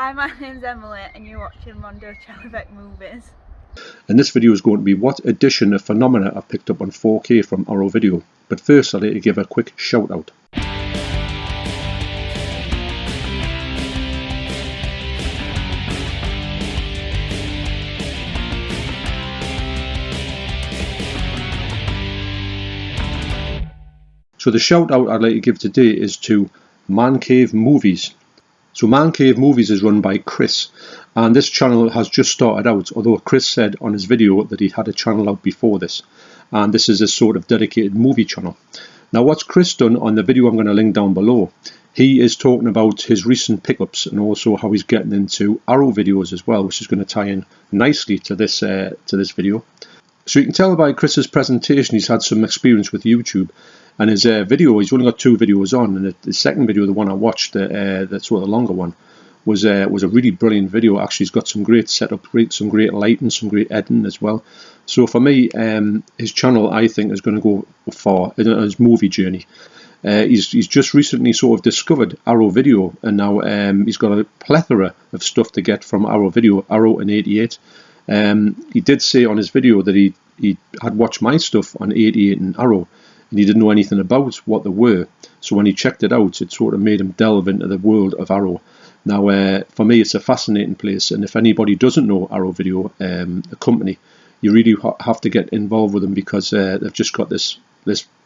Hi, my name's Emily and you're watching Mondo Chelloveck movies. And this video is going to be what edition of Phenomena I've picked up on 4K from Arrow Video. But first I'd like to give a quick shout out. So the shout out I'd like to give today is to Mancave Movies. So Mancave Movies is run by Chris, and this channel has just started out, although Chris said on his video that he had a channel out before this, and this is a sort of dedicated movie channel. Now what's Chris done on the video I'm going to link down below, he is talking about his recent pickups and also how he's getting into Arrow videos as well, which is going to tie in nicely to this video. So you can tell by Chris's presentation he's had some experience with YouTube. And his video, he's only got 2 videos on, and the second video, the one I watched, that's sort of the longer one, was a really brilliant video. Actually, he's got some great setup, some great lighting, some great editing as well. So for me, his channel, I think, is going to go far in his movie journey. He's just recently sort of discovered Arrow Video, and now he's got a plethora of stuff to get from Arrow Video, Arrow and 88. He did say on his video that he had watched my stuff on 88 and Arrow, and he didn't know anything about what they were. So when he checked it out, it sort of made him delve into the world of Arrow. Now, for me, it's a fascinating place, and if anybody doesn't know Arrow Video, the company, you really have to get involved with them, because they've just got this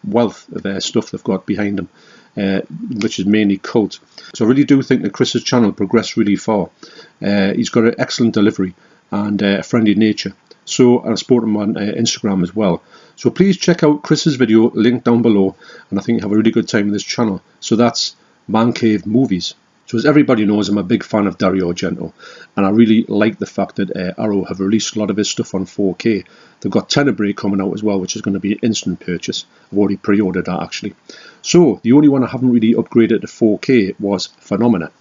wealth of stuff they've got behind them, which is mainly cult. So I really do think that Chris's channel progressed really far. He's got an excellent delivery and a friendly nature. So I support him on Instagram as well. So please check out Chris's video, link down below, and I think you'll have a really good time with this channel. So that's Mancave Movies. So as everybody knows, I'm a big fan of Dario Argento, and I really like the fact that Arrow have released a lot of his stuff on 4K. They've got Tenebrae coming out as well, which is going to be an instant purchase. I've already pre-ordered that actually. So the only one I haven't really upgraded to 4K was Phenomena.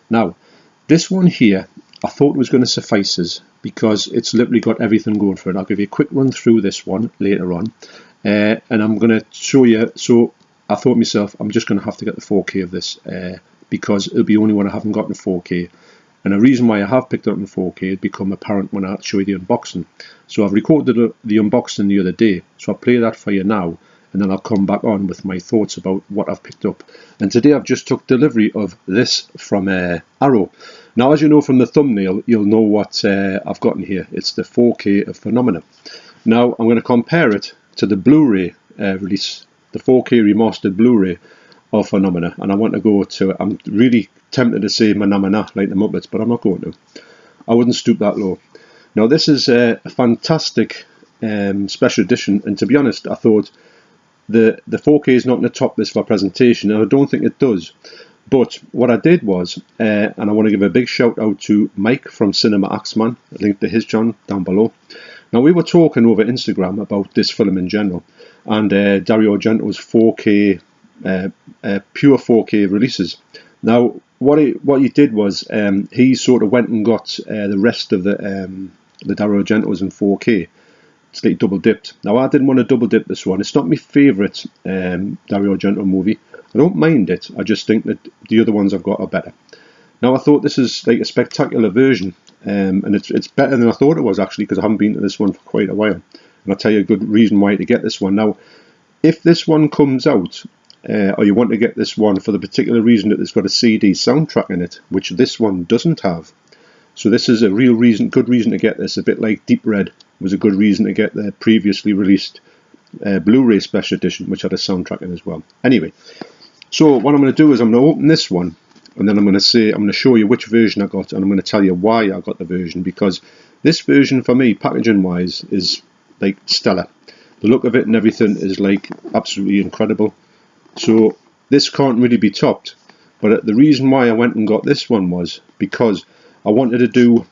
Now, this one here, I thought was going to suffice us, because it's literally got everything going for it. I'll give you a quick run through this one later on, and I'm going to show you. So I thought to myself, I'm just going to have to get the 4K of this, because it'll be the only one I haven't got in 4K. And the reason why I have picked it up in 4K has become apparent when I show you the unboxing. So I've recorded the unboxing the other day, so I'll play that for you now, and then I'll come back on with my thoughts about what I've picked up. And today I've just took delivery of this from Arrow. Now, as you know from the thumbnail, you'll know what I've got in here. It's the 4K of Phenomena. Now, I'm going to compare it to the Blu Ray release, the 4K remastered Blu Ray of Phenomena. And I want to go to, I'm really tempted to say Phenomena like the Muppets, but I'm not going to. I wouldn't stoop that low. Now, this is a fantastic special edition, and to be honest, I thought the 4K is not going to top this for presentation, and I don't think it does. But what I did was, and I want to give a big shout out to Mike from Cinema Axeman, a link to his channel down below. Now, we were talking over Instagram about this film in general, and Dario Argento's 4K, pure 4K releases. Now, what he did was, he sort of went and got the rest of the Dario Argentos in 4K. It's like double dipped. Now, I didn't want to double dip this one. It's not my favourite Dario Argento movie. I don't mind it, I just think that the other ones I've got are better. Now, I thought this is like a spectacular version, and it's better than I thought it was actually, because I haven't been to this one for quite a while. And I'll tell you a good reason why to get this one. Now, if this one comes out, or you want to get this one for the particular reason that it's got a CD soundtrack in it, which this one doesn't have. So this is a real reason, good reason to get this, a bit like Deep Red was a good reason to get the previously released Blu Ray Special Edition, which had a soundtrack in as well. Anyway. So what I'm going to do is I'm going to open this one, and then I'm going to show you which version I got, and I'm going to tell you why I got the version, because this version for me, packaging wise, is like stellar. The look of it and everything is like absolutely incredible. So this can't really be topped. But the reason why I went and got this one was because I wanted to do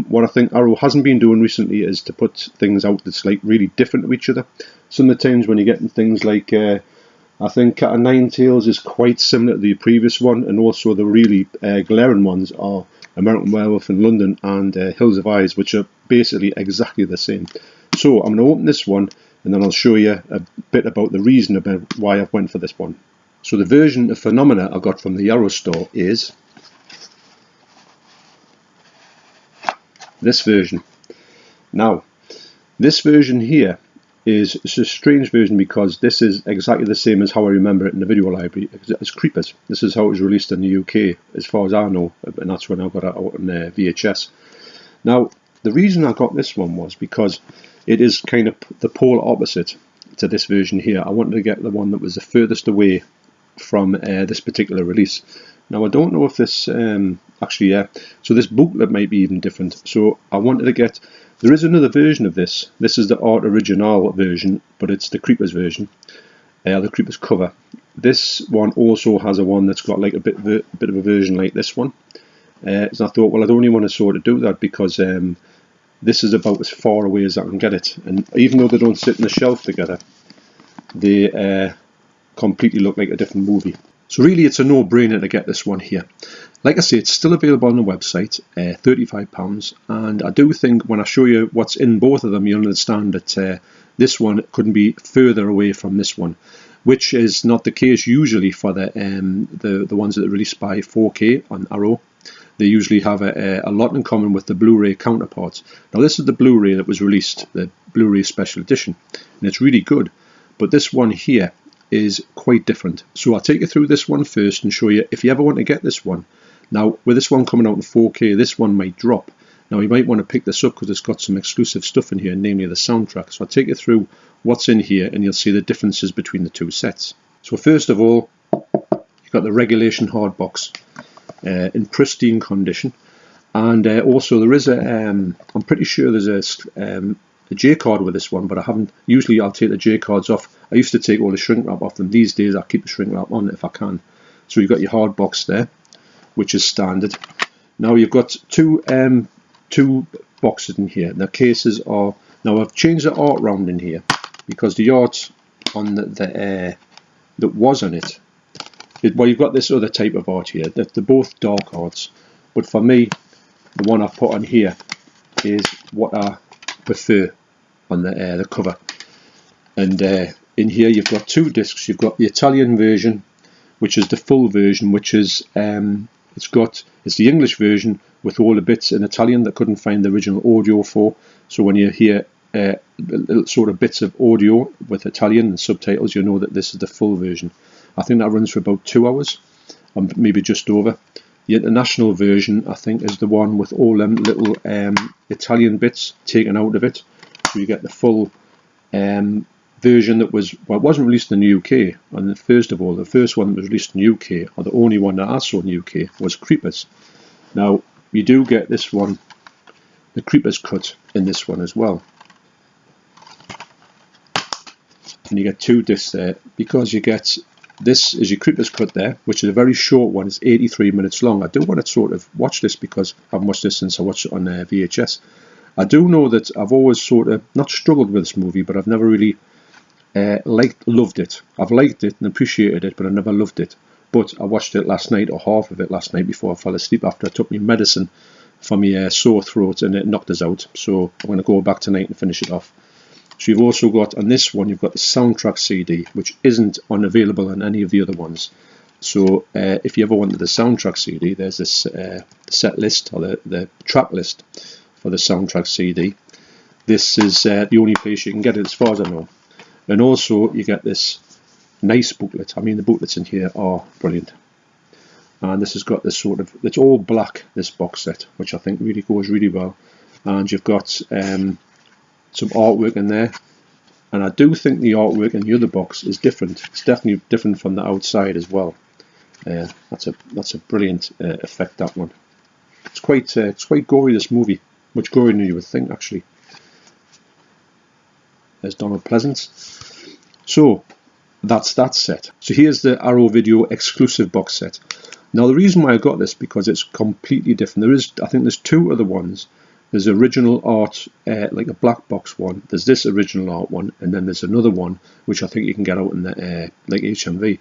what I think Arrow hasn't been doing recently, is to put things out that's like really different to each other. Some of the times when you're getting things like I think Cat of Nine Tails is quite similar to the previous one, and also the really glaring ones are American Werewolf in London and Hills of Eyes, which are basically exactly the same. So I'm going to open this one, and then I'll show you a bit about the reason about why I've went for this one. So the version of Phenomena I got from the Arrow store is this version. Now, this version here is a strange version because this is exactly the same as how I remember it in the video library. It's Creepers. This is how it was released in the UK, as far as I know, and that's when I got it out on VHS. Now, the reason I got this one was because it is kind of the polar opposite to this version here. I wanted to get the one that was the furthest away from this particular release. Now, I don't know if this actually, so this booklet might be even different. So I wanted to get, there is another version of this. This is the art original version, but it's the Creepers version, the Creepers cover. This one also has a one that's got like a bit of a version like this one. So I thought, well, I'd only want to sort of do that because this is about as far away as I can get it. And even though they don't sit in the shelf together, they completely look like a different movie. So really it's a no-brainer to get this one here. Like I say, it's still available on the website, £35, and I do think when I show you what's in both of them, you'll understand that this one couldn't be further away from this one, which is not the case usually for the ones that are released by 4K on Arrow. They usually have a lot in common with the Blu Ray counterparts. Now this is the Blu Ray that was released, the Blu Ray Special Edition, and it's really good, but this one here is quite different. So I'll take you through this one first and show you if you ever want to get this one. Now with this one coming out in 4K, this one might drop. Now you might want to pick this up because it's got some exclusive stuff in here, namely the soundtrack. So I'll take you through what's in here and you'll see the differences between the two sets. So first of all, you've got the regulation hard box in pristine condition, and also there is a I'm pretty sure there's a J card with this one, but I haven't. Usually I'll take the J cards off. I used to take all the shrink wrap off them. These days I keep the shrink wrap on if I can. So you've got your hard box there, which is standard. Now you've got two boxes in here. The cases are, now I've changed the art round in here because the art on that was on it, well, you've got this other type of art here. They're both dark arts, but for me the one I've put on here is what I prefer on the cover. And in here you've got two discs. You've got the Italian version, which is the full version, which is it's the English version with all the bits in Italian that couldn't find the original audio for. So when you hear little sort of bits of audio with Italian and subtitles, you know that this is the full version. I think that runs for about 2 hours, or maybe just over. The international version, I think, is the one with all them little Italian bits taken out of it. So you get the full version that was, well, it wasn't released in the UK. And first of all, the first one that was released in the UK, or the only one that I saw in the UK, was Creepers. Now, you do get this one, the Creepers cut, in this one as well. And you get two discs there, because you get, this is your Creepers cut there, which is a very short one. It's 83 minutes long. I do want to sort of watch this because I've watched this since I watched it on VHS. I do know that I've always sort of not struggled with this movie, but I've never really loved it. I've liked it and appreciated it, but I never loved it. But I watched it last night, or half of it last night, before I fell asleep after I took my medicine for my sore throat, and it knocked us out. So I'm going to go back tonight and finish it off. So you've also got, on this one, you've got the soundtrack CD, which isn't unavailable on any of the other ones. So if you ever wanted the soundtrack CD, there's this set list, or the track list for the soundtrack CD. This is the only place you can get it, as far as I know. And also you get this nice booklet. I mean, the booklets in here are brilliant. And this has got this sort of, it's all black, this box set, which I think really goes really well. And you've got some artwork in there, and I do think the artwork in the other box is different. It's definitely different from the outside as well. That's a brilliant effect, that one. It's quite gory, this movie, much gorier than you would think, actually. There's Donald Pleasance. So that's that set. So here's the Arrow Video exclusive box set. Now the reason why I got this, because it's completely different. I think there's two other ones. There's original art, like a black box one. There's this original art one, and then there's another one which I think you can get out in the like HMV.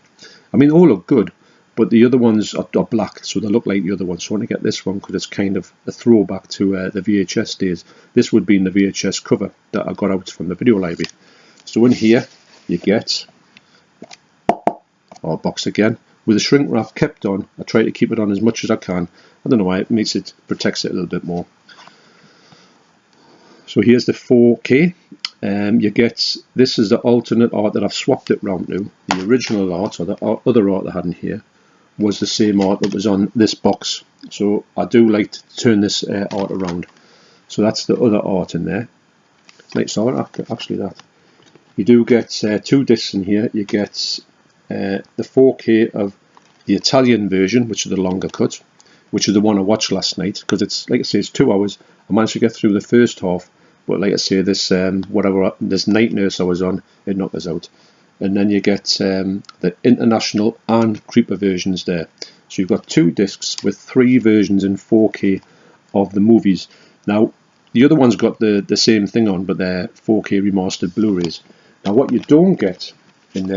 I mean, all look good, but the other ones are black, so they look like the other ones. So I want to get this one because it's kind of a throwback to the VHS days. This would be in the VHS cover that I got out from the video library. So in here you get our box again with the shrink wrap kept on. I try to keep it on as much as I can. I don't know why, it protects it a little bit more. So here's the 4K. You get, this is the alternate art that I've swapped it round to. The original art, or the other art I had in here, was the same art that was on this box. So I do like to turn this art around. So that's the other art in there. It's nice art, actually, that. You do get 2 discs in here. You get the 4K of the Italian version, which is the longer cut, which is the one I watched last night, because it's, like I say, it's 2 hours. I managed to get through the first half, but like I say, this this Night Nurse I was on, it knocked us out. And then you get the international and creeper versions there. So you've got 2 discs with 3 versions in 4K of the movies. Now, the other one's got the same thing on, but they're 4K remastered Blu-rays. Now, what you don't get in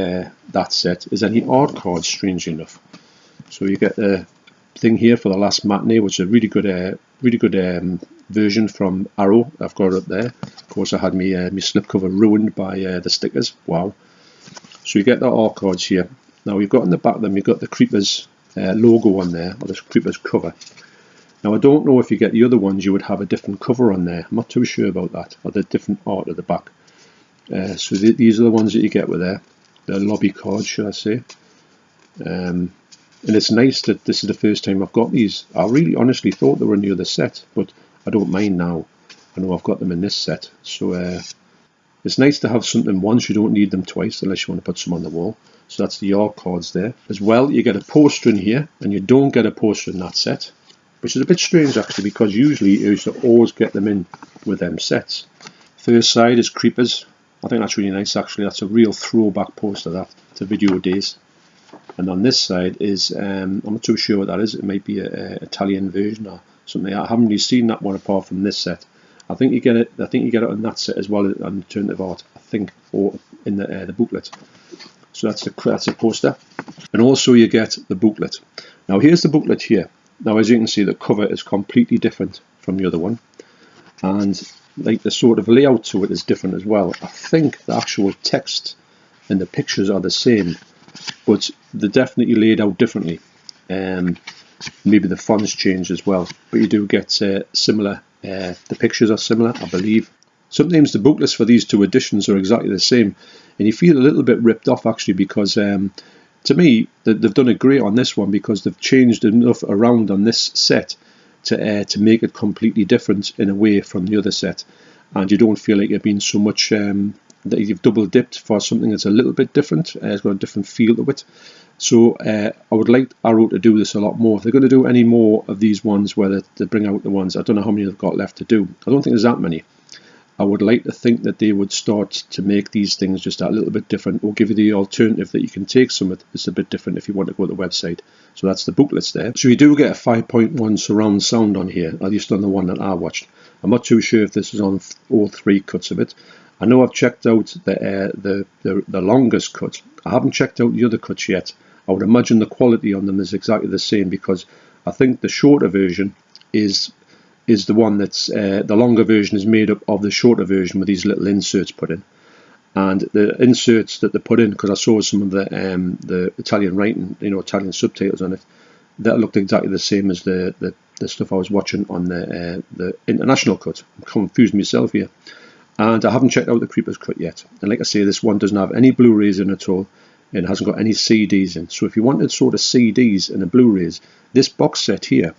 that set is any art cards, strangely enough. So you get the thing here for The Last Matinee, which is a really good version from Arrow. I've got it up there. Of course, I had my slipcover ruined by the stickers. Wow. So you get the art cards here. Now you've got in the back of them, you've got the Creepers logo on there, or the Creepers cover. Now I don't know if you get the other ones, you would have a different cover on there. I'm not too sure about that, or the different art at the back. So these are the ones that you get with there. The lobby cards, should I say. And it's nice that this is the first time I've got these. I really honestly thought they were in the other set, but I don't mind now. I know I've got them in this set. So it's nice to have something once, you don't need them twice unless you want to put some on the wall. So that's the art cards there. As well, you get a poster in here, and you don't get a poster in that set, which is a bit strange actually, because usually you used to always get them in with them sets. First side is Creepers. I think that's really nice actually. That's a real throwback poster, that, to video days. And on this side is, I'm not too sure what that is. It might be an Italian version or something. I haven't really seen that one apart from this set. I think you get it. I think you get it on that set as well, on alternative art. I think, or in the booklet. So that's a poster, and also you get the booklet. Now here's the booklet here. Now as you can see, the cover is completely different from the other one, and like the sort of layout to it is different as well. I think the actual text and the pictures are the same, but they're definitely laid out differently. Maybe the fonts changed as well, but you do get similar. The pictures are similar, I believe. Sometimes the booklets for these 2 editions are exactly the same, and you feel a little bit ripped off actually, because to me they've done it great on this one, because they've changed enough around on this set to make it completely different in a way from the other set, and you don't feel like you're being so much that you've double dipped for something that's a little bit different. It's got a different feel to it. So I would like Arrow to do this a lot more. If they're going to do any more of these ones where they bring out the ones, I don't know how many they've got left to do. I don't think there's that many. I would like to think that they would start to make these things just a little bit different, or give you the alternative that you can take some of it that's a bit different if you want to go to the website. So that's the booklets there. So you do get a 5.1 surround sound on here, at least on the one that I watched. I'm not too sure if this is on all 3 cuts of it. I know I've checked out the longest cut. I haven't checked out the other cuts yet. I would imagine the quality on them is exactly the same, because I think the shorter version is the one that's the longer version is made up of the shorter version with these little inserts put in, and the inserts that they put in, because I saw some of the Italian writing, Italian subtitles on it, that looked exactly the same as the stuff I was watching on the international cut. I'm confused myself here, and I haven't checked out the Creepers cut yet. And like I say, this one doesn't have any Blu-rays in at all, and it hasn't got any CDs in. So if you wanted sort of CDs and the Blu-rays, this box set here,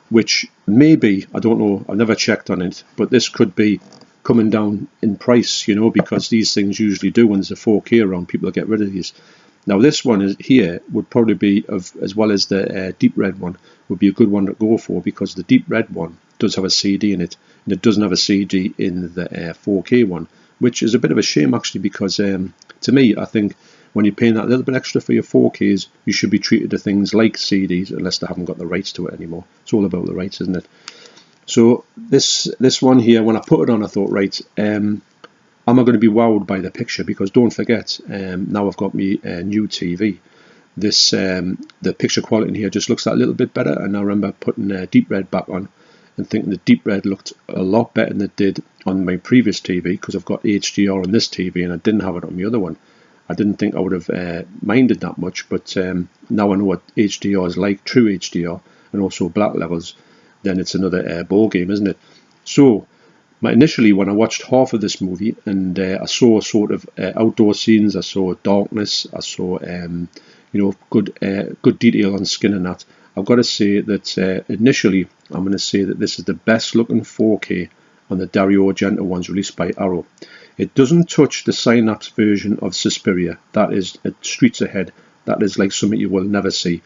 which maybe, I don't know, I've never checked on it, but this could be coming down in price, because these things usually do when there's a 4K around, people get rid of these. Now this one is here would probably be, as well as the deep red one, would be a good one to go for, because the deep red one does have a CD in it, and it doesn't have a CD in the 4K one, which is a bit of a shame actually, because to me, I think when you're paying that little bit extra for your 4Ks, you should be treated to things like CDs, unless they haven't got the rights to it anymore. It's all about the rights, isn't it? So this one here, when I put it on, I thought, right, am I going to be wowed by the picture? Because don't forget, now I've got me new TV. This the picture quality in here just looks that little bit better, and I remember putting deep red back on and thinking the deep red looked a lot better than it did on my previous TV, because I've got HDR on this TV and I didn't have it on the other one. I didn't think I would have minded that much, but now I know what HDR is like, true HDR, and also black levels, then it's another ball game, isn't it? So Initially, when I watched half of this movie and I saw sort of outdoor scenes, I saw darkness, I saw good detail on skin and that. I've got to say that initially, I'm going to say that this is the best looking 4K on the Dario Argento ones released by Arrow. It doesn't touch the Synapse version of Suspiria. That is streets ahead. That is like something you will never see.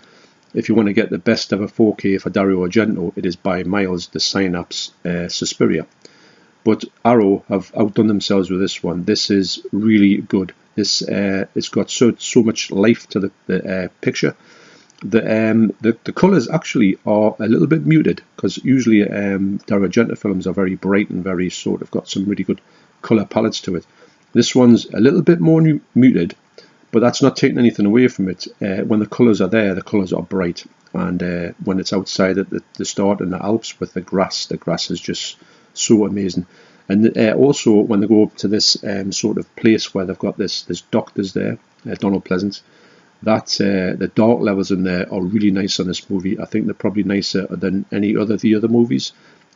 If you want to get the best ever 4K for Dario Argento, it is by miles the Synapse Suspiria. But Arrow have outdone themselves with this one. This is really good. This it's got so much life to the picture. The colours actually are a little bit muted, because usually Dario Argento films are very bright and very sort of got some really good colour palettes to it. This one's a little bit more muted, but that's not taking anything away from it. When the colours are there, the colours are bright, and when it's outside at the start in the Alps with the grass is just so amazing. And also when they go up to this sort of place where they've got this doctors there, Donald Pleasance, that the dark levels in there are really nice on this movie. I think they're probably nicer than any other the other movies,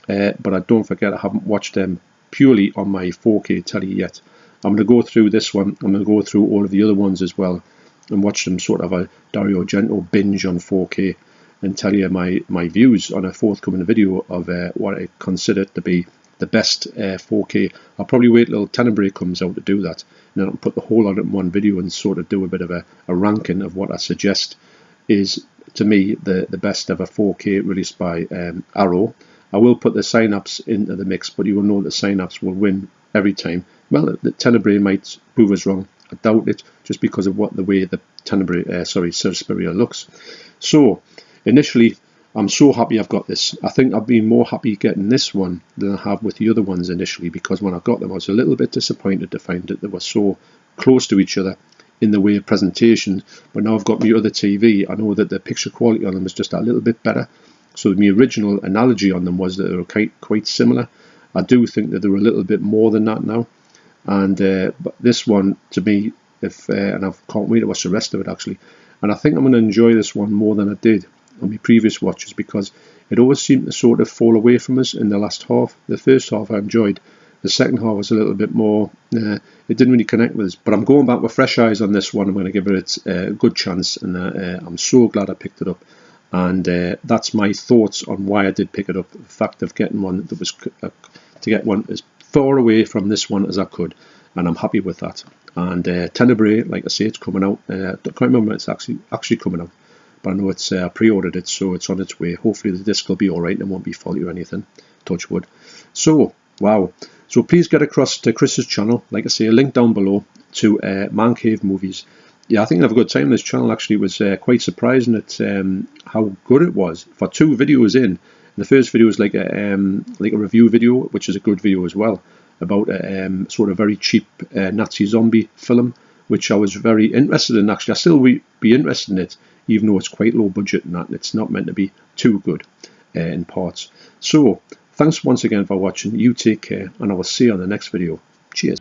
but I don't forget I haven't watched them purely on my 4K telly yet. I'm going to go through this one. I'm going to go through all of the other ones as well and watch them sort of a Dario Argento binge on 4K and tell you my views on a forthcoming video of what I consider to be the best 4K. I'll probably wait till Tenebrae comes out to do that, and then I'll put the whole lot in one video and sort of do a bit of a ranking of what I suggest is, to me, the best ever 4K released by Arrow. I will put the Synapse into the mix, but you will know that Synapse will win every time. Well, the Tenebrae might prove us wrong. I doubt it, just because of the way the Suspiria looks. So, initially, I'm so happy I've got this. I think I've been more happy getting this one than I have with the other ones initially, because when I got them I was a little bit disappointed to find that they were so close to each other in the way of presentation. But now I've got my other TV, I know that the picture quality on them is just a little bit better. So my original analogy on them was that they were quite similar. I do think that they were a little bit more than that now. And but this one, to me, and I can't wait to watch the rest of it actually. And I think I'm going to enjoy this one more than I did on my previous watches, because it always seemed to sort of fall away from us in the last half. The first half I enjoyed. The second half was a little bit more, it didn't really connect with us. But I'm going back with fresh eyes on this one. I'm going to give it a good chance, and I'm so glad I picked it up. And that's my thoughts on why I did pick it up. The fact of getting one that was to get one as far away from this one as I could, and I'm happy with that. And Tenebrae, like I say, it's coming out. I can't remember when it's actually coming out, but I know it's pre-ordered it, so it's on its way. Hopefully the disc will be all right and won't be faulty or anything. Touch wood. So wow. So please get across to Chris's channel. Like I say, a link down below to Mancave movies. Yeah, I think I have a good time on this channel. Actually, it was quite surprising at how good it was for 2 videos in. The first video was like a review video, which is a good video as well, about a sort of very cheap Nazi zombie film, which I was very interested in. Actually, I still be interested in it, even though it's quite low budget and that, and it's not meant to be too good in parts. So thanks once again for watching. You take care, and I will see you on the next video. Cheers.